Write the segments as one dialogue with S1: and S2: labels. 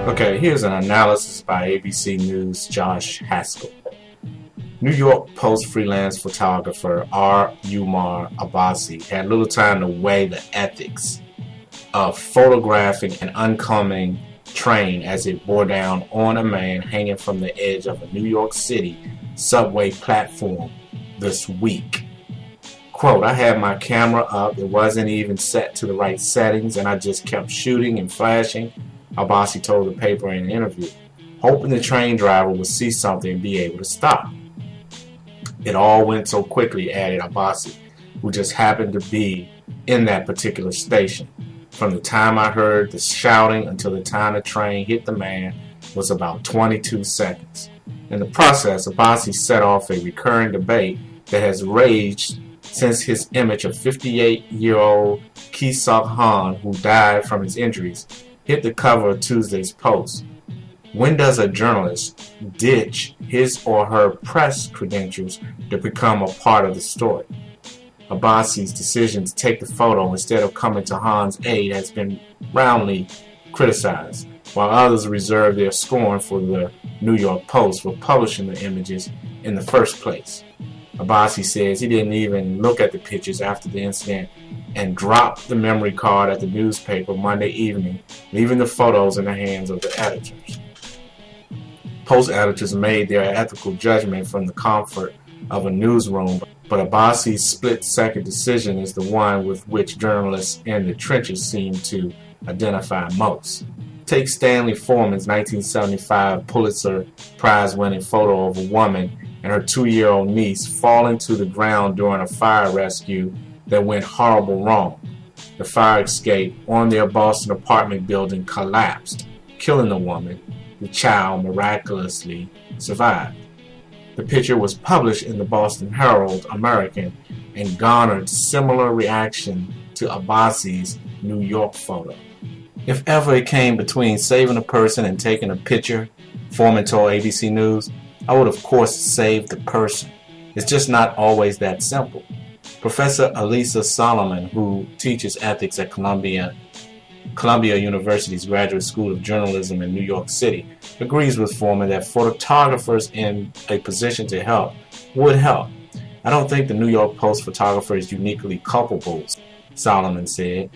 S1: Okay, here's an analysis by ABC News' Josh Haskell. New York Post freelance photographer R. Umar Abbasi had little time to weigh the ethics of photographing an oncoming train as it bore down on a man hanging from the edge of a New York City subway platform this week. Quote, "I had my camera up, it wasn't even set to the right settings, and I just kept shooting and flashing," Abbasi told the paper in an interview, hoping the train driver would see something and be able to stop. "It all went so quickly," added Abbasi, who just happened to be in that particular station. "From the time I heard the shouting until the time the train hit the man was about 22 seconds. In the process, Abbasi set off a recurring debate that has raged since his image of 58-year-old Khe Suk Han, who died from his injuries, hit the cover of Tuesday's Post. When does a journalist ditch his or her press credentials to become a part of the story? Abbasi's decision to take the photo instead of coming to Han's aid has been roundly criticized, while others reserve their scorn for the New York Post for publishing the images in the first place. Abbasi says he didn't even look at the pictures after the incident and dropped the memory card at the newspaper Monday evening, leaving the photos in the hands of the editors. Post editors made their ethical judgment from the comfort of a newsroom, but Abbasi's split-second decision is the one with which journalists in the trenches seem to identify most. Take Stanley Forman's 1975 Pulitzer Prize-winning photo of a woman and her 2-year-old niece falling to the ground during a fire rescue that went horribly wrong. The fire escape on their Boston apartment building collapsed, killing the woman. The child miraculously survived. The picture was published in the Boston Herald American and garnered similar reaction to Abbasi's New York photo. "If ever it came between saving a person and taking a picture," Forman told ABC News, "I would of course save the person. It's just not always that simple." Professor Elisa Solomon, who teaches ethics at Columbia University's Graduate School of Journalism in New York City, agrees with Forman that photographers in a position to help would help. "I don't think the New York Post photographer is uniquely culpable," Solomon said.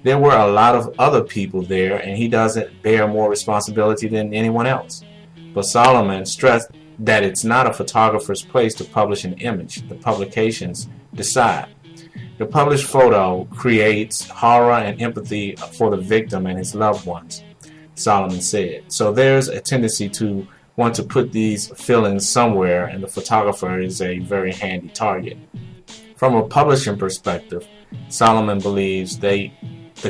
S1: "There were a lot of other people there, and he doesn't bear more responsibility than anyone else." But Solomon stressed that it's not a photographer's place to publish an image. The publications decide. The published photo creates horror and empathy for the victim and his loved ones, Solomon said. So there's a tendency to want to put these feelings somewhere, and the photographer is a very handy target. From a publishing perspective, Solomon believes the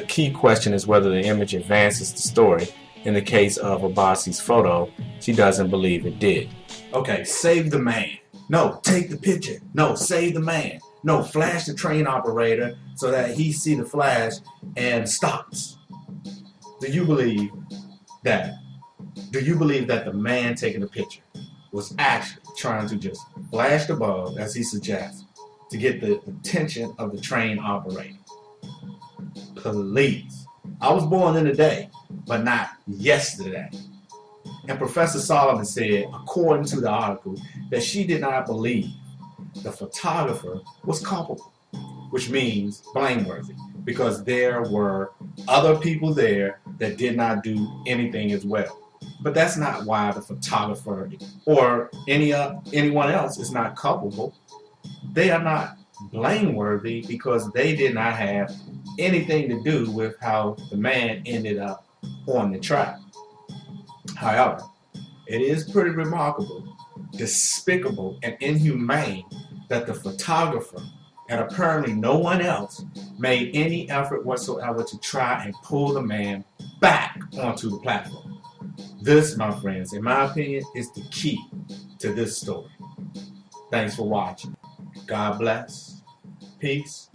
S1: key question is whether the image advances the story. In the case of Abbasi's photo, she doesn't believe it did. Okay, save the man. No, take the picture. No, save the man. No, flash the train operator so that he see the flash and stops. Do you believe that the man taking the picture was actually trying to just flash the bulb, as he suggests, to get the attention of the train operator? Please. I was born in a day, but not yesterday. And Professor Solomon said, according to the article, that she did not believe the photographer was culpable, which means blameworthy, because there were other people there that did not do anything as well. But that's not why the photographer or anyone else is not culpable. They are not blameworthy because they did not have anything to do with how the man ended up on the track. However, it is pretty remarkable, despicable, and inhumane that the photographer, and apparently no one else, made any effort whatsoever to try and pull the man back onto the platform. This, my friends, in my opinion, is the key to this story. Thanks for watching. God bless. Peace.